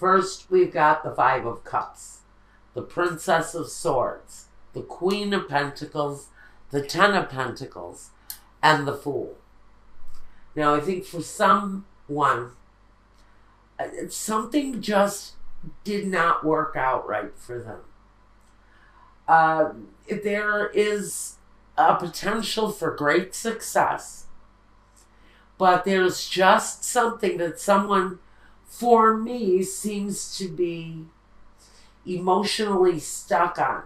First, we've got the Five of Cups, the Princess of Swords, the Queen of Pentacles, the Ten of Pentacles, and the Fool. Now, I think for someone, something just did not work out right for them. There is a potential for great success, but there's just something that someone, for me, seems to be emotionally stuck on.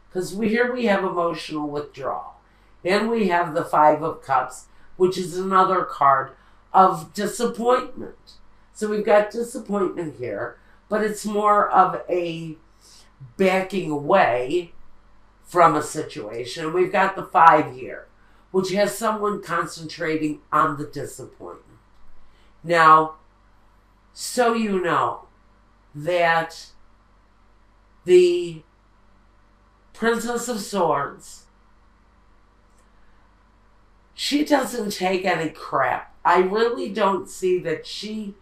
Because here we have emotional withdrawal. Then we have the Five of Cups, which is another card of disappointment. So we've got disappointment here, but it's more of a backing away from a situation. We've got the Five here, which has someone concentrating on the disappointment. Now, so you know that the Princess of Swords, she doesn't take any crap. I really don't see that she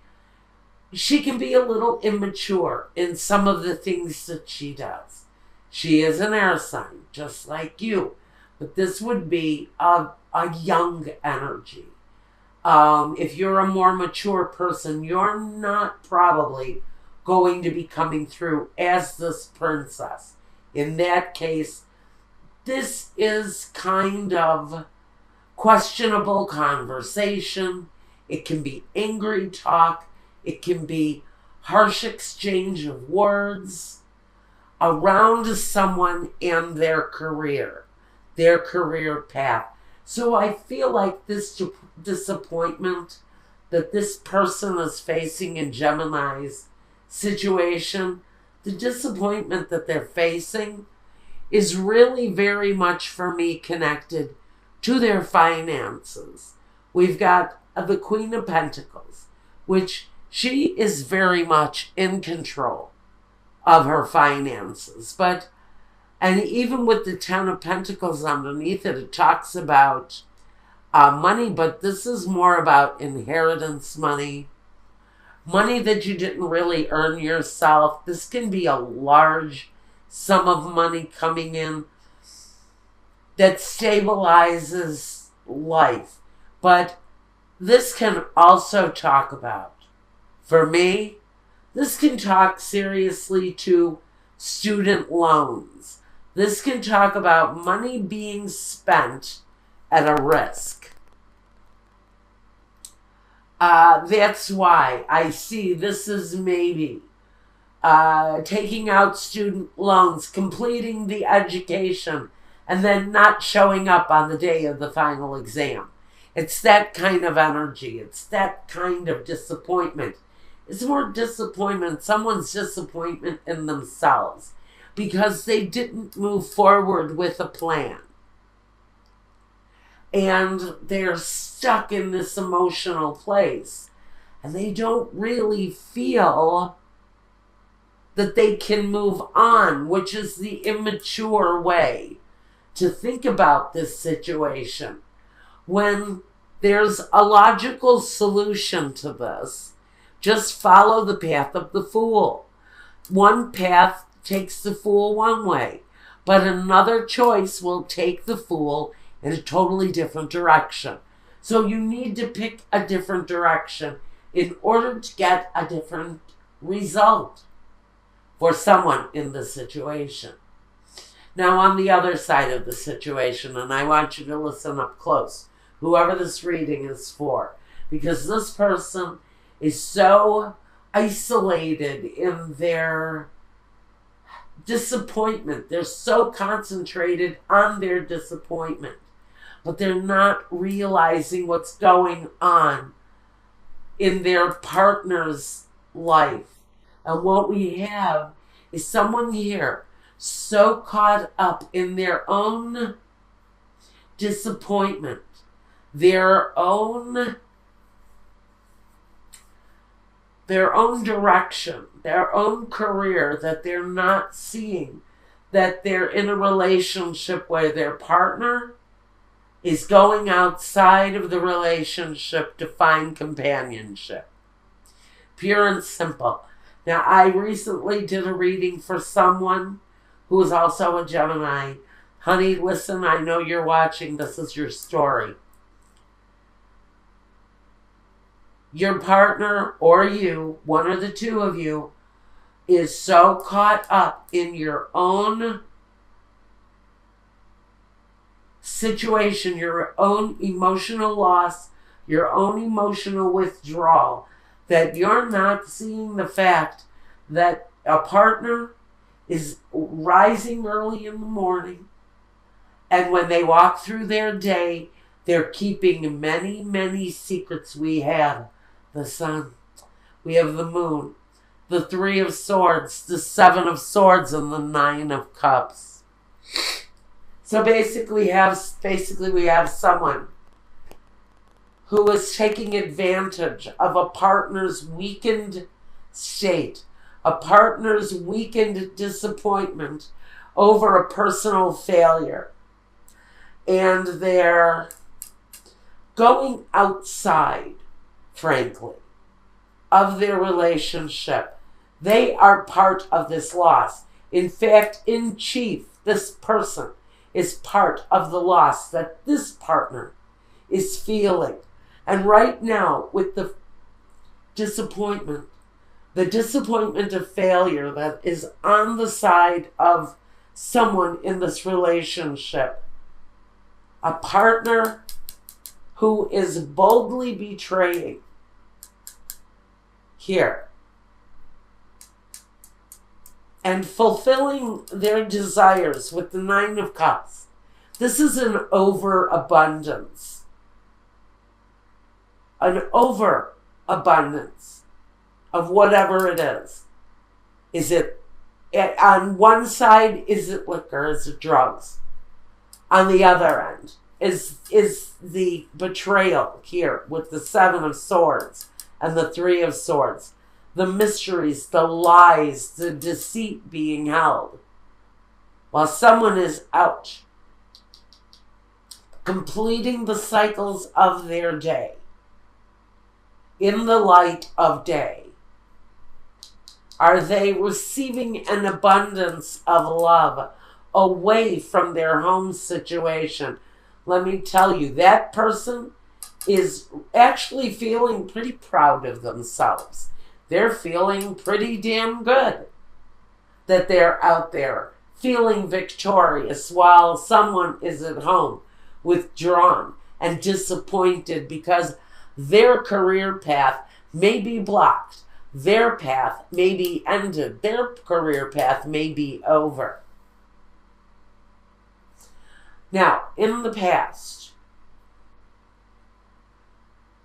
can be a little immature in some of the things that she does. She is an air sign, just like you. But this would be a young energy. If you're a more mature person, you're not probably going to be coming through as this princess. In that case, this is kind of questionable conversation. It can be angry talk. It can be harsh exchange of words around someone and their career path. So I feel like this disappointment that this person is facing in Gemini's situation, the disappointment that they're facing is really very much for me connected to their finances. We've got the Queen of Pentacles, which she is very much in control of her finances. And even with the Ten of Pentacles underneath it, it talks about money, but this is more about inheritance money, money that you didn't really earn yourself. This can be a large sum of money coming in that stabilizes life. But this can also talk about, for me, this can talk seriously to student loans. This can talk about money being spent at a risk. That's why I see this is maybe taking out student loans, completing the education, and then not showing up on the day of the final exam. It's that kind of energy. It's that kind of disappointment. It's more disappointment, someone's disappointment in themselves because they didn't move forward with a plan. And they're stuck in this emotional place. And they don't really feel that they can move on, which is the immature way to think about this situation. When there's a logical solution to this, just follow the path of the Fool. One path takes the Fool one way, but another choice will take the Fool in a totally different direction. So you need to pick a different direction in order to get a different result for someone in the situation. Now, on the other side of the situation, and I want you to listen up close, whoever this reading is for, because this person is so isolated in their disappointment. They're so concentrated on their disappointment, but they're not realizing what's going on in their partner's life. And what we have is someone here so caught up in their own disappointment, their own direction, their own career, that they're not seeing that they're in a relationship where their partner is going outside of the relationship to find companionship. Pure and simple. Now, I recently did a reading for someone who is also a Gemini. Honey, listen, I know you're watching. This is your story. Your partner or you, one or the two of you, is so caught up in your own situation, your own emotional loss, your own emotional withdrawal, that you're not seeing the fact that a partner is rising early in the morning, and when they walk through their day, they're keeping many, many secrets. We have the sun, we have the moon, the Three of Swords, the Seven of Swords, and the Nine of Cups. So basically we have someone who is taking advantage of a partner's weakened state, a partner's weakened disappointment over a personal failure. And they're going outside, frankly, of their relationship. They are part of this loss. In fact, in chief, this person is part of the loss that this partner is feeling. And right now, with the disappointment of failure that is on the side of someone in this relationship, a partner who is boldly betraying here and fulfilling their desires with the Nine of Cups. This is an overabundance. An overabundance of whatever it is. Is it, on one side, is it liquor, is it drugs? On the other end, is the betrayal here with the Seven of Swords and the Three of Swords. The mysteries, the lies, the deceit being held. While someone is out, completing the cycles of their day, in the light of day. Are they receiving an abundance of love away from their home situation? Let me tell you, that person is actually feeling pretty proud of themselves. They're feeling pretty damn good that they're out there feeling victorious while someone is at home withdrawn and disappointed because their career path may be blocked. Their path may be ended. Their career path may be over. Now, in the past,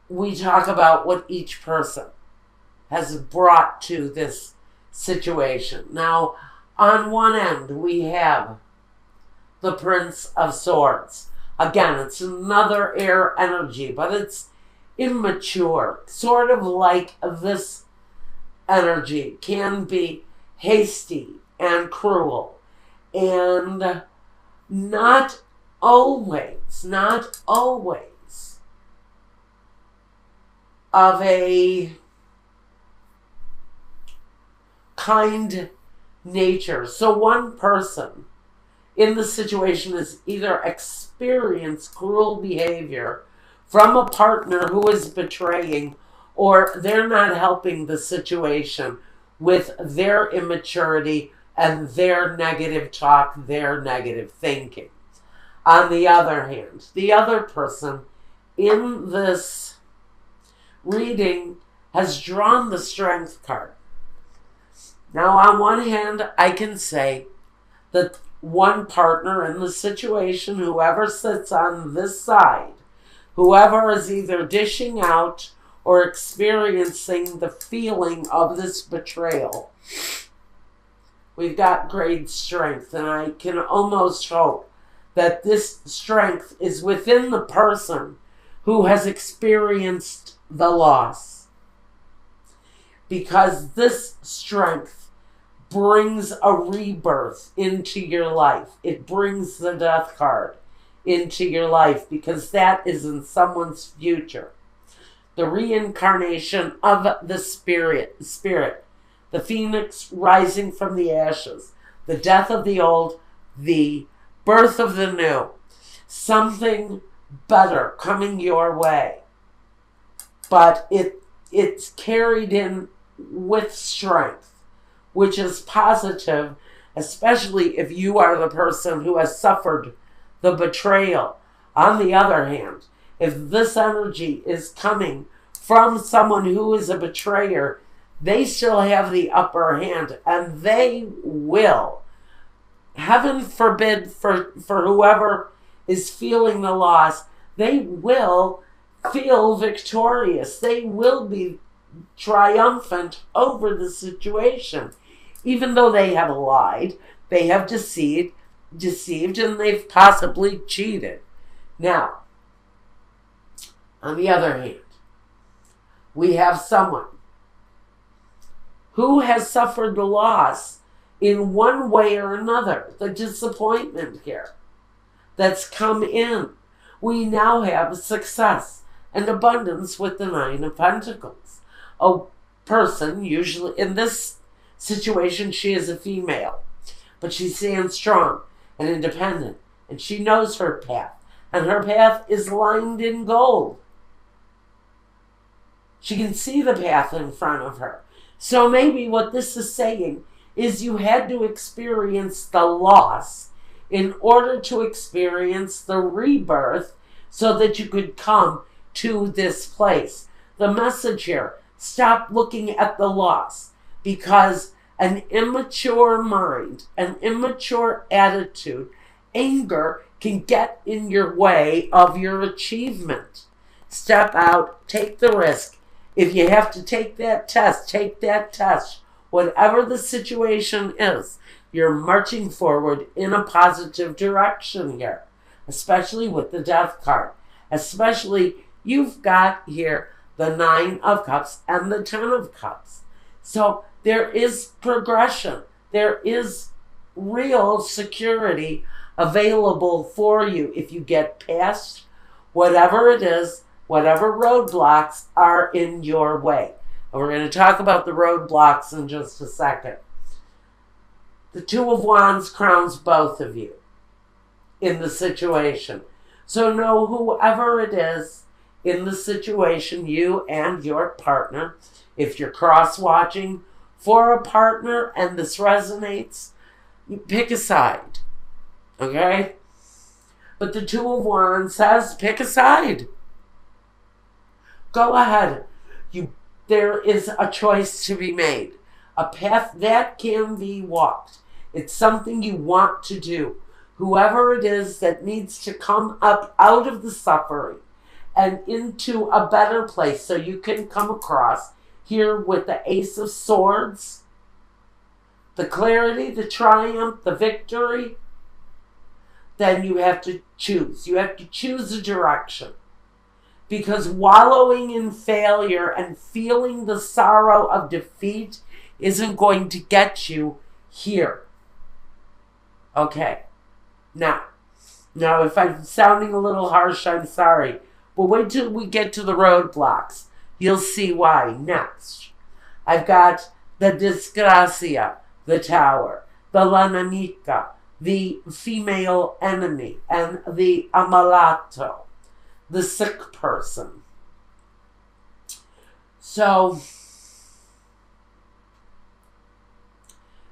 we talk about what each person has brought to this situation. Now, on one end, we have the Prince of Swords. Again, it's another air energy, but it's immature. Sort of like this energy can be hasty and cruel and not always of a kind nature. So one person in the situation is either experience cruel behavior from a partner who is betraying, or they're not helping the situation with their immaturity and their negative talk, their negative thinking. On the other hand, the other person in this reading has drawn the Strength card. Now, on one hand, I can say that one partner in the situation, whoever sits on this side, whoever is either dishing out or experiencing the feeling of this betrayal, we've got great strength, and I can almost hope that this strength is within the person who has experienced the loss. Because this strength brings a rebirth into your life. It brings the Death card into your life because that is in someone's future. The reincarnation of the spirit the phoenix rising from the ashes, the death of the old, the birth of the new, something better coming your way. But it's carried in with strength, which is positive, especially if you are the person who has suffered the betrayal. On the other hand, if this energy is coming from someone who is a betrayer, they still have the upper hand, and they will, heaven forbid for whoever is feeling the loss, they will feel victorious. They will be triumphant over the situation. Even though they have lied, they have deceived, and they've possibly cheated. Now, on the other hand, we have someone who has suffered the loss in one way or another, the disappointment here that's come in. We now have success and abundance with the Nine of Pentacles. A person, usually in this situation, she is a female, but she stands strong and independent, and she knows her path, and her path is lined in gold. She can see the path in front of her. So maybe what this is saying is you had to experience the loss in order to experience the rebirth so that you could come to this place. The message here, stop looking at the loss, because an immature mind, an immature attitude, anger can get in your way of your achievement. Step out, take the risk. If you have to take that test, take that test. Whatever the situation is, you're marching forward in a positive direction here, especially with the Death card. Especially, you've got here the Nine of Cups and the Ten of Cups. So there is progression. There is real security available for you if you get past whatever it is, whatever roadblocks are in your way. And we're going to talk about the roadblocks in just a second. The Two of Wands crowns both of you in the situation. So know whoever it is in the situation, you and your partner, if you're cross-watching for a partner and this resonates, you pick a side. Okay? But the Two of Wands says, pick a side. Go ahead. There is a choice to be made. A path that can be walked. It's something you want to do. Whoever it is that needs to come up out of the suffering and into a better place, so you can come across here with the Ace of Swords, the clarity, the triumph, the victory, then you have to choose. You have to choose a direction. Because wallowing in failure and feeling the sorrow of defeat isn't going to get you here. Okay. Now, if I'm sounding a little harsh, I'm sorry. But wait till we get to the roadblocks. You'll see why. Next, I've got the Disgracia, the Tower, the La Nemica, the female enemy, and the Amalato, the sick person. So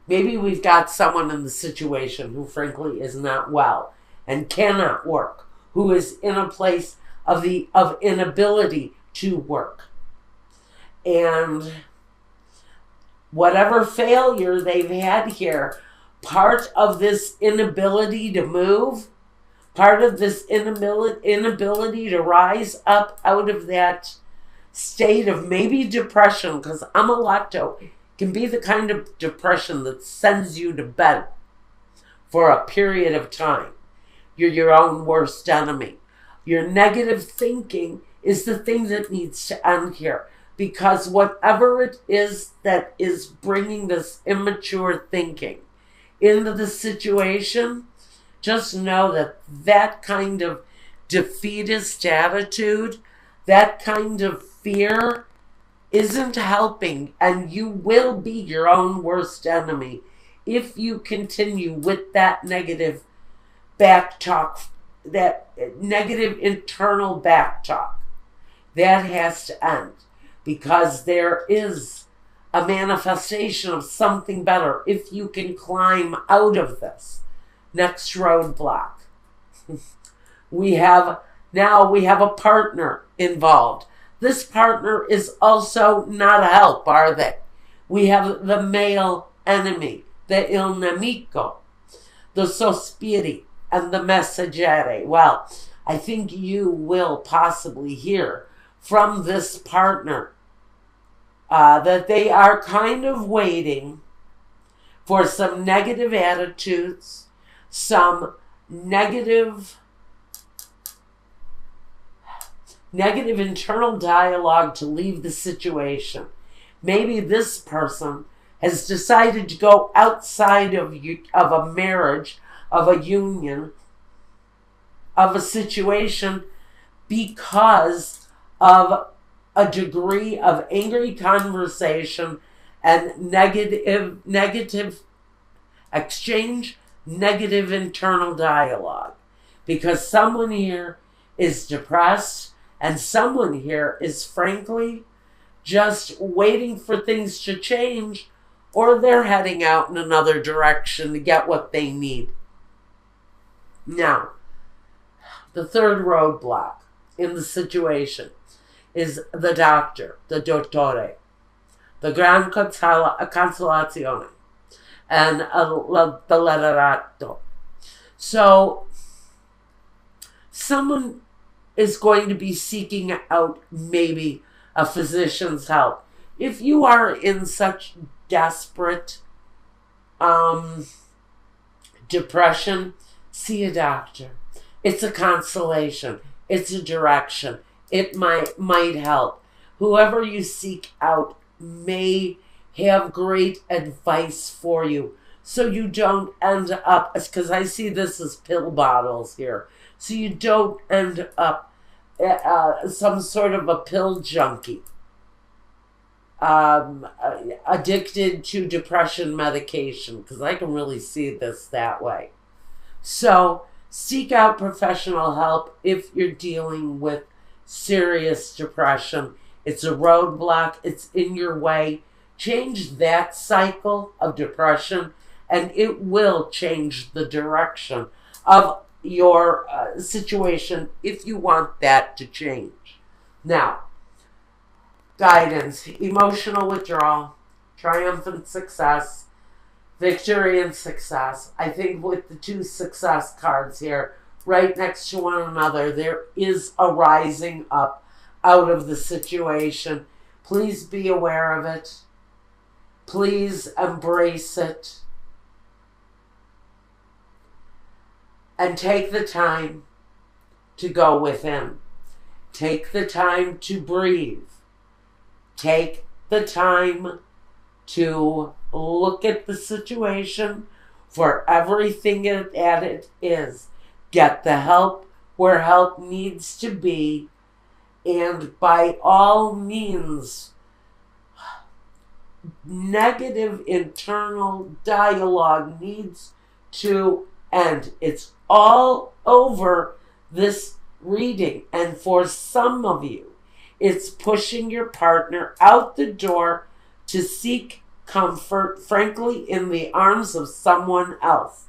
maybe we've got someone in the situation who frankly is not well and cannot work, who is in a place of inability to work. And whatever failure they've had here, part of this inability to move, part of this inability to rise up out of that state of maybe depression, because Amalato can be the kind of depression that sends you to bed for a period of time. You're your own worst enemy. Your negative thinking is the thing that needs to end here, because whatever it is that is bringing this immature thinking into the situation, just know that that kind of defeatist attitude, that kind of fear, isn't helping, and you will be your own worst enemy if you continue with that negative back talk, that negative internal back talk. That has to end, because there is a manifestation of something better if you can climb out of this. Next roadblock. we have a partner involved. This partner is also not a help, are they? We have the male enemy, the il nemico, the sospiri, and the messaggere. Well, I think you will possibly hear from this partner that they are kind of waiting for some negative attitudes, some negative internal dialogue to leave the situation. Maybe this person has decided to go outside of a marriage, of a union, of a situation, because of a degree of angry conversation and negative exchange, negative internal dialogue. Because someone here is depressed, and someone here is frankly just waiting for things to change, or they're heading out in another direction to get what they need. Now, the third roadblock in the situation is the doctor, the dottore, the gran consolazione, and the letterato. So, someone is going to be seeking out maybe a physician's help. If you are in such desperate depression, see a doctor. It's a consolation. It's a direction. It might help. Whoever you seek out may have great advice for you, so you don't end up, because I see this as pill bottles here, so you don't end up some sort of a pill junkie, addicted to depression medication, because I can really see this that way. So seek out professional help if you're dealing with serious depression. It's a roadblock. It's in your way. Change that cycle of depression, and it will change the direction of your situation if you want that to change. Now, guidance, emotional withdrawal, triumphant success, victory and success. I think with the two success cards here, right next to one another, there is a rising up out of the situation. Please be aware of it. Please embrace it. And take the time to go within. Take the time to breathe. Take the time to look at the situation for everything that it is. Get the help where help needs to be. And by all means, negative internal dialogue needs to end. It's all over this reading. And for some of you, it's pushing your partner out the door to seek comfort, frankly, in the arms of someone else.